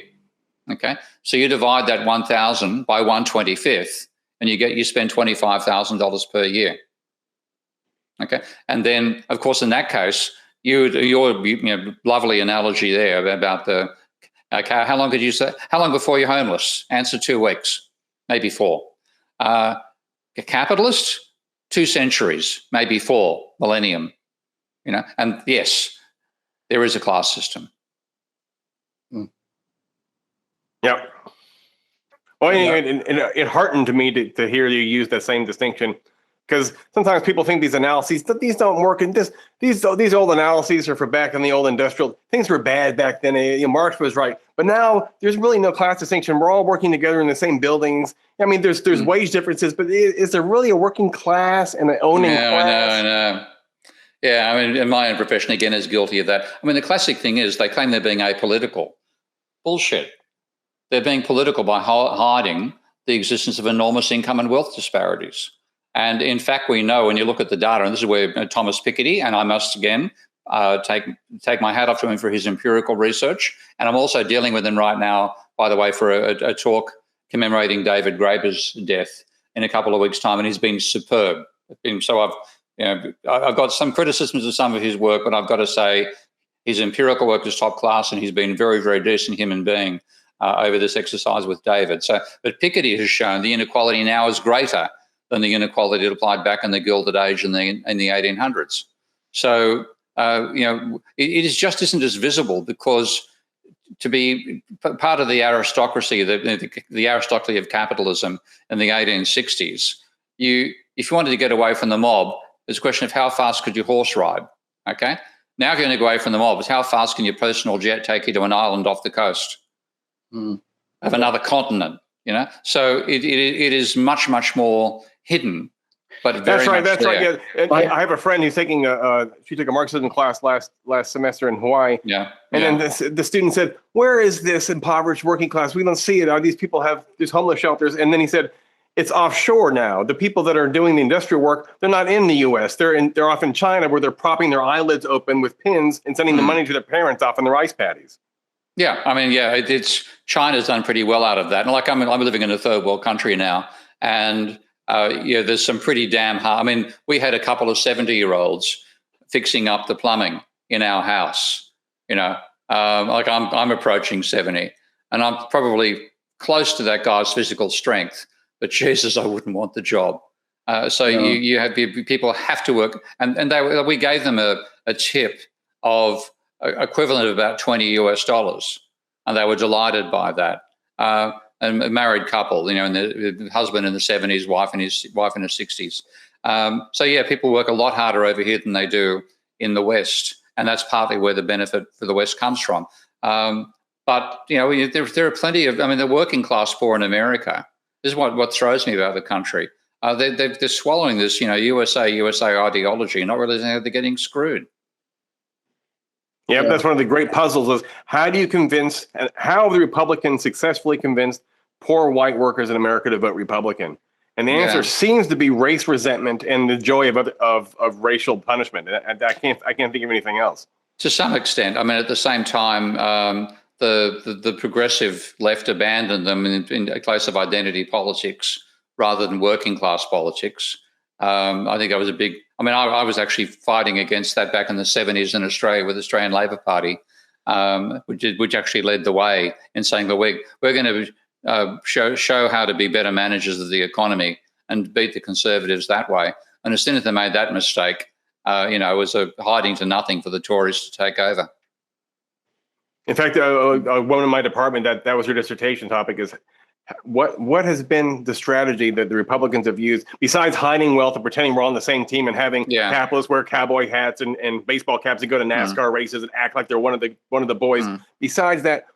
Okay. So you divide that 1,000 by 1/25, and you spend $25,000 per year. Okay. And then, of course, in that case, your lovely analogy there about the, okay, how long could you say? How long before you're homeless? Answer 2 weeks, maybe 4. A capitalist, 2 centuries, maybe 4, millennium. And yes, there is a class system. Yeah. Well, it heartened me to hear you use that same distinction, because sometimes people think these analyses, these don't work, and these old analyses are for back in the old industrial. Things were bad back then. Marx was right, but now there's really no class distinction. We're all working together in the same buildings. I mean, there's wage differences, but is there really a working class and an owning class? I know. Yeah, I mean, my own profession, again, is guilty of that. I mean, the classic thing is they claim they're being apolitical. Bullshit. They're being political by hiding the existence of enormous income and wealth disparities. And in fact, we know when you look at the data, and this is where Thomas Piketty, and I must again take my hat off to him for his empirical research. And I'm also dealing with him right now, by the way, for a talk commemorating David Graeber's death in a couple of weeks' time, and he's been superb. I've got some criticisms of some of his work, but I've got to say his empirical work is top class, and he's been very, very decent human being over this exercise with David. But Piketty has shown the inequality now is greater than the inequality that applied back in the Gilded Age in the 1800s. So it is just isn't as visible, because to be part of the aristocracy, the aristocracy of capitalism in the 1860s, if you wanted to get away from the mob, it's a question of how fast could you horse ride, okay? Now if you're going to go away from the mob, it's how fast can your personal jet take you to an island off the coast of another continent, So it is much, much more hidden, but very That's right. Yeah. And I have a friend who's taking she took a Marxism class last semester in Hawaii. Yeah. And then the student said, "Where is this impoverished working class? We don't see it. These people have these homeless shelters." And then he said, "It's offshore now. The people that are doing the industrial work, they're not in the U.S. They're off in China, where they're propping their eyelids open with pins and sending the money to their parents off in the rice paddies." Yeah, I mean, it's China's done pretty well out of that. And like I'm living in a third world country now, and there's some pretty damn hard. I mean, we had a couple of 70-year-olds fixing up the plumbing in our house. Like I'm approaching 70, and I'm probably close to that guy's physical strength. But Jesus, I wouldn't want the job. You have people have to work, and we gave them a tip of equivalent of about $20, and they were delighted by that. And a married couple, and the husband in the 70s, wife in her 60s. People work a lot harder over here than they do in the West, and that's partly where the benefit for the West comes from. But there are plenty of, the working class poor in America. This is what throws me about the country. They're swallowing this, USA ideology, not realizing how they're getting screwed. Yeah, that's one of the great puzzles is how do you convince, and how have the Republicans successfully convinced poor white workers in America to vote Republican? And the answer seems to be race resentment and the joy of racial punishment. I can't think of anything else. To some extent. At the same time, the progressive left abandoned them in a place of identity politics rather than working class politics. I think I was I was actually fighting against that back in the 70s in Australia with the Australian Labor Party, which actually led the way in saying that we're going to show how to be better managers of the economy and beat the conservatives that way. And as soon as they made that mistake, it was a hiding to nothing for the Tories to take over. In fact, a woman in my department, that was her dissertation topic, is what has been the strategy that the Republicans have used, besides hiding wealth and pretending we're on the same team and having capitalists wear cowboy hats and baseball caps and go to NASCAR races and act like they're one of the boys. Besides that,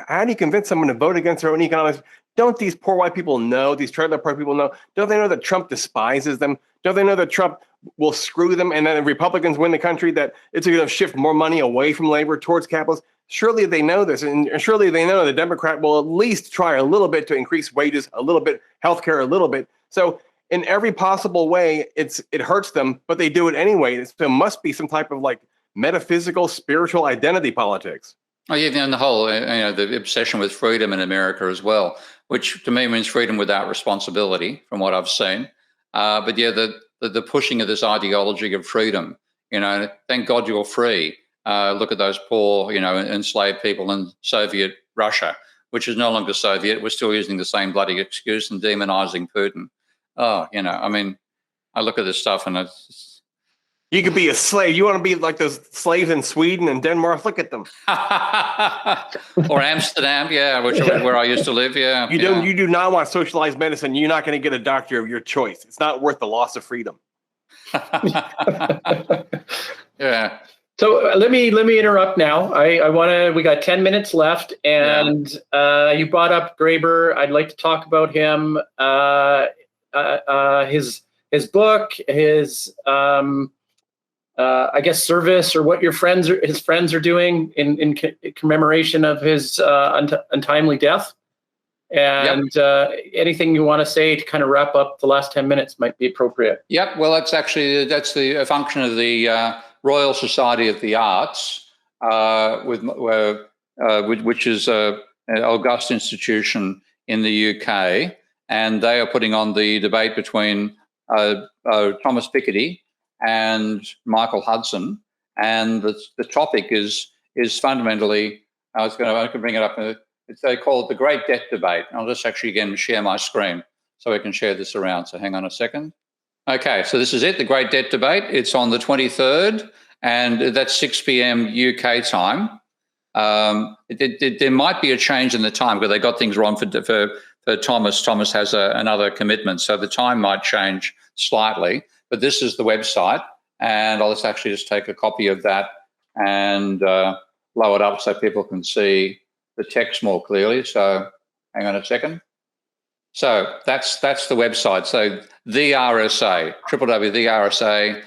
how do you convince someone to vote against their own economics? Don't these poor white people know, these trailer park people know? Don't they know that Trump despises them? Don't they know that Trump will screw them, and then if Republicans win the country, that it's going to shift more money away from labor towards capitalists? Surely they know this, and surely they know the Democrat will at least try a little bit to increase wages, a little bit, healthcare a little bit. So in every possible way, it hurts them, but they do it anyway. There must be some type of like metaphysical, spiritual identity politics. Oh yeah, and the whole the obsession with freedom in America as well, which to me means freedom without responsibility, from what I've seen. But yeah, the pushing of this ideology of freedom. Thank God you're free. Look at those poor, enslaved people in Soviet Russia, which is no longer Soviet. We're still using the same bloody excuse and demonizing Putin. Oh, I look at this stuff and it's. You could be a slave. You want to be like those slaves in Sweden and Denmark? Look at them. Or Amsterdam, yeah, where I used to live, yeah. You do not want socialized medicine. You're not going to get a doctor of your choice. It's not worth the loss of freedom. Yeah. So let me interrupt now. We got 10 minutes left, and you brought up Graeber. I'd like to talk about him, his book, his I guess service, or what his friends are doing in commemoration of his untimely death. And anything you want to say to kind of wrap up the last 10 minutes might be appropriate. Yep. Well, that's the function of the Royal Society of the Arts, which is an august institution in the UK, and they are putting on the debate between Thomas Piketty and Michael Hudson, and the topic is fundamentally. I can bring it up. They call it the Great Debt Debate. I'll just actually again share my screen so I can share this around. So hang on a second. Okay, so this is it, the Great Debt Debate. It's on the 23rd, and that's 6 p.m. UK time. There might be a change in the time because they got things wrong for Thomas. Thomas has another commitment, so the time might change slightly. But this is the website, and I'll just take a copy of that and blow it up so people can see the text more clearly. So hang on a second. So that's the website. So the RSA, www.the.RSA,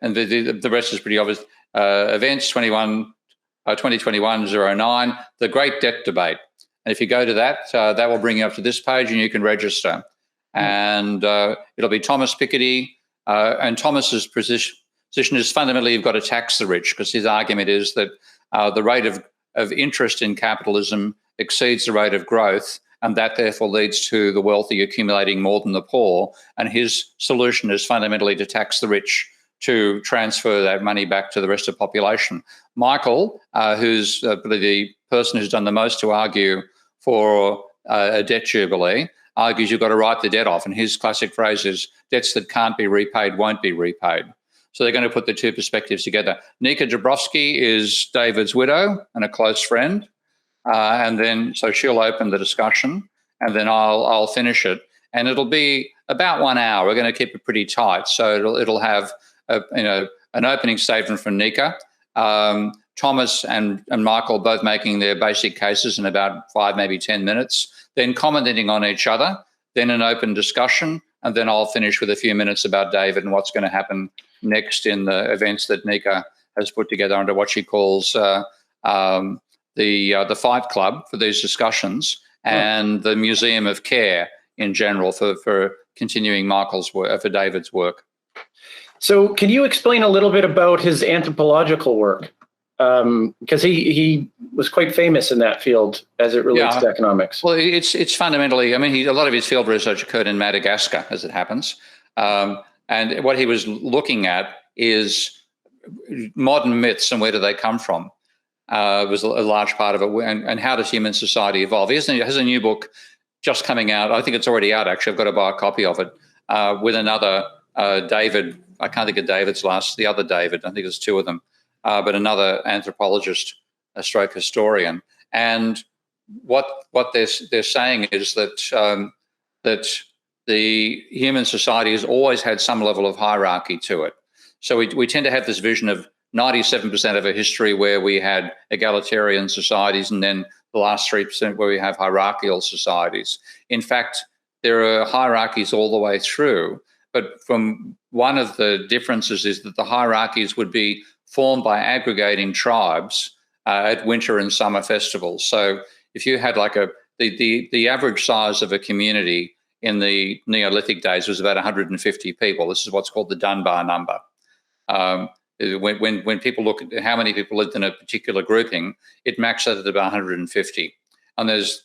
and the rest is pretty obvious. Events 2021-09, the Great Debt Debate. And if you go to that, that will bring you up to this page, and you can register. And it'll be Thomas Piketty. And Thomas's position is fundamentally you've got to tax the rich, because his argument is that the rate of interest in capitalism exceeds the rate of growth, and that therefore leads to the wealthy accumulating more than the poor. And his solution is fundamentally to tax the rich to transfer that money back to the rest of the population. Michael, who's the person who's done the most to argue for a debt jubilee, argues you've got to write the debt off. And his classic phrase is, debts that can't be repaid won't be repaid. So they're going to put the two perspectives together. Nika Dabrowski is David's widow and a close friend. And then, so she'll open the discussion, and then I'll finish it. And it'll be about 1 hour. We're going to keep it pretty tight. So it'll have an opening statement from Nika, Thomas and Michael both making their basic cases in about 5, maybe 10 minutes, then commenting on each other, then an open discussion, and then I'll finish with a few minutes about David and what's going to happen next in the events that Nika has put together under what she calls the Fight Club for these discussions, and the Museum of Care in general for continuing Michael's work, for David's work. So can you explain a little bit about his anthropological work? Because he was quite famous in that field as it relates to economics. Well, it's fundamentally, a lot of his field research occurred in Madagascar, as it happens. And what he was looking at is modern myths and where do they come from, was a large part of it, and how does human society evolve. He has a new book just coming out. I think it's already out, actually. I've got to buy a copy of it, with another David. I can't think of David's last. The other David. I think there's two of them, but another anthropologist, a stroke historian. And what they're saying is that that the human society has always had some level of hierarchy to it. So we tend to have this vision of 97% of a history where we had egalitarian societies, and then the last 3% where we have hierarchical societies. In fact, there are hierarchies all the way through, but from one of the differences is that the hierarchies would be formed by aggregating tribes at winter and summer festivals. So if you had like the average size of a community in the Neolithic days was about 150 people. This is what's called the Dunbar number. When people look at how many people lived in a particular grouping, it maxed out at about 150. And there's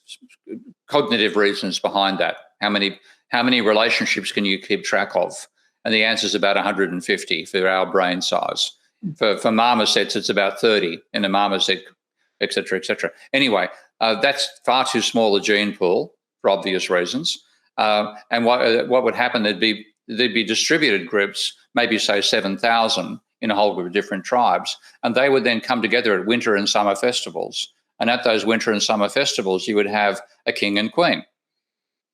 cognitive reasons behind that. How many relationships can you keep track of? And the answer is about 150 for our brain size. For marmosets, it's about 30 in a marmoset, et cetera, et cetera. Anyway, that's far too small a gene pool for obvious reasons. And what would happen, there'd be distributed groups, maybe say 7,000 in a whole group of different tribes, and they would then come together at winter and summer festivals. And at those winter and summer festivals, you would have a king and queen,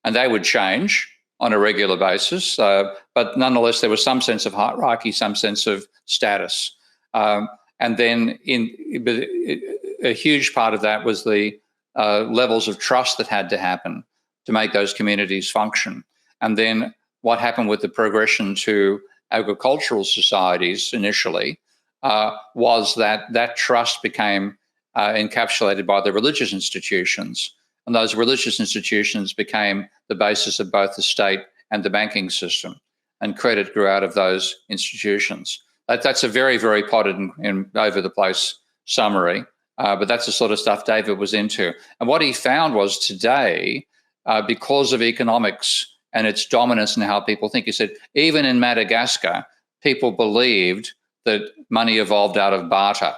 and they would change on a regular basis. But nonetheless, there was some sense of hierarchy, some sense of status. And then a huge part of that was the levels of trust that had to happen to make those communities function. And then what happened with the progression to agricultural societies initially was that trust became encapsulated by the religious institutions. And those religious institutions became the basis of both the state and the banking system. And credit grew out of those institutions. That's a very, very potted and over-the-place summary, but that's the sort of stuff David was into. And what he found was today, because of economics and its dominance in how people think, he said, even in Madagascar, people believed that money evolved out of barter.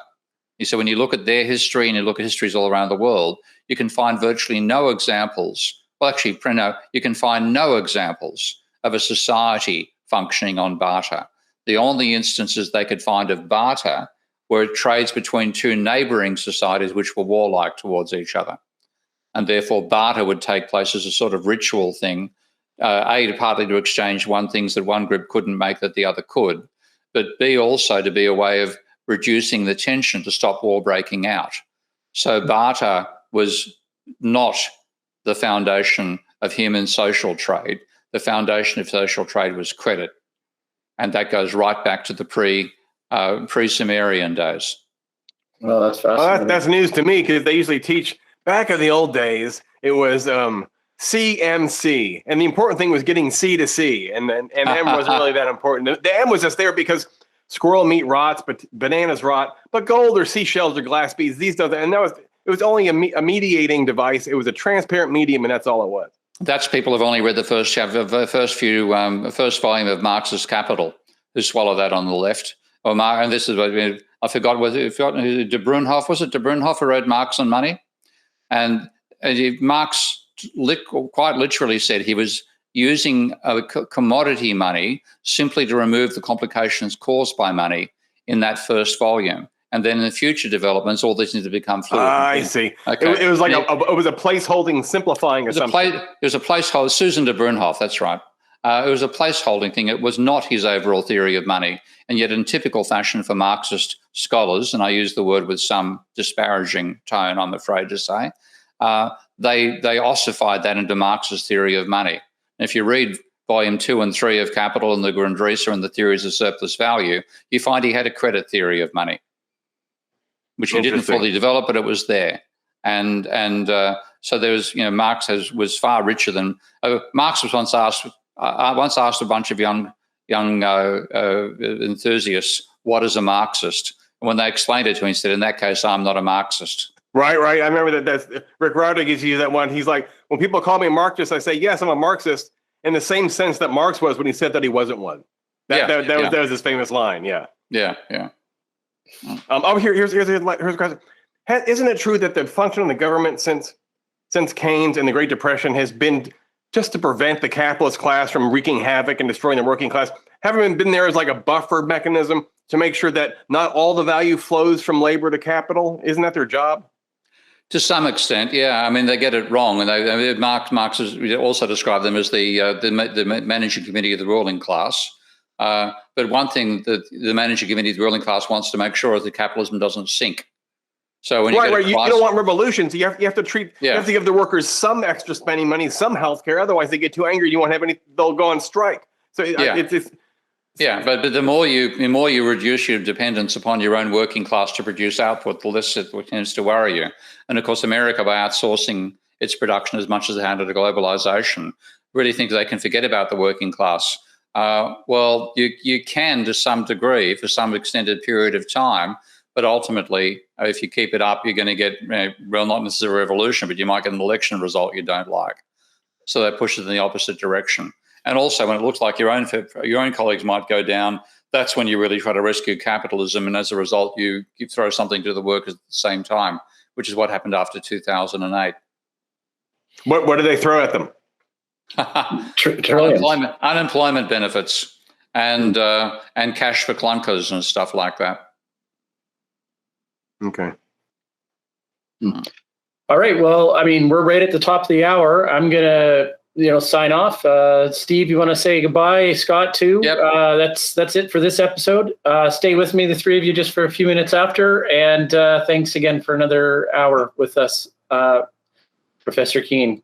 He said, when you look at their history and you look at histories all around the world, you can find virtually no examples. Well, actually, you can find no examples of a society functioning on barter. The only instances they could find of barter were trades between two neighboring societies which were warlike towards each other. And therefore, barter would take place as a sort of ritual thing, partly to exchange things that one group couldn't make that the other could, but B, also to be a way of reducing the tension to stop war breaking out. So barter was not the foundation of human social trade. The foundation of social trade was credit. And that goes right back to the pre-Sumerian days. Well, that's fascinating. Well, that's news to me, because they usually teach, back in the old days, it was CMC. And the important thing was getting C to C. And M wasn't really that important. The M was just there because squirrel meat rots, but bananas rot. But gold or seashells or glass beads, these doesn't. And it was only a mediating device. It was a transparent medium, and that's all it was. That's people have only read the first chapter, the first volume of Marx's Capital, who swallow that on the left. And this is what I forgot. Who De Bruynhoff, was it De Bruynhoff who wrote Marx and Money? And Marx quite literally said he was using commodity money simply to remove the complications caused by money in that first volume. And then in the future developments, all this needs to become fluid. I see. Okay. It was like it was a placeholding, simplifying assumption. It was a placeholder. Susan de Bruynhoff, that's right. It was a placeholding thing. It was not his overall theory of money. And yet in typical fashion for Marxist scholars, and I use the word with some disparaging tone, I'm afraid to say, they ossified that into Marx's theory of money. And if you read volume 2 and 3 of Capital and the Grundrisse and the theories of surplus value, you find he had a credit theory of money, which he didn't fully develop, but it was there. And so there was, Marx was far richer than Marx was once asked a bunch of young enthusiasts, what is a Marxist? And when they explained it to him, he said, in that case, I'm not a Marxist. Right. I remember that's Rick Rodriguez used that one. He's like, when people call me a Marxist, I say, yes, I'm a Marxist, in the same sense that Marx was when he said that he wasn't one. That was his famous line. Yeah. Yeah. Here's a question. Isn't it true that the function of the government since Keynes and the Great Depression has been just to prevent the capitalist class from wreaking havoc and destroying the working class? Haven't been there as like a buffer mechanism to make sure that not all the value flows from labor to capital? Isn't that their job? To some extent, yeah. I mean, they get it wrong, and Marx also described them as the managing committee of the ruling class. But one thing that the managing committee of the ruling class wants to make sure is that capitalism doesn't sink. So when you don't want revolutions. You have to treat. You have to give the workers some extra spending money, some health care. Otherwise, they get too angry. You won't have any. They'll go on strike. So but the more you reduce your dependence upon your own working class to produce output, the less it tends to worry you. And of course, America, by outsourcing its production as much as they handle to globalization, really think they can forget about the working class. Well, you can to some degree for some extended period of time, but ultimately, if you keep it up, you're going to get, well, not necessarily a revolution, but you might get an election result you don't like. So that pushes in the opposite direction. And also, when it looks like your own colleagues might go down, that's when you really try to rescue capitalism. And as a result, you throw something to the workers at the same time, which is what happened after 2008. What do they throw at them? Unemployment benefits and cash for clunkers and stuff like that. Okay. All right. Well, I mean, we're right at the top of the hour. I'm gonna sign off. Steve, you want to say goodbye? Scott too. Yep. That's it for this episode. Stay with me, the three of you, just for a few minutes after. And thanks again for another hour with us, Professor Keen.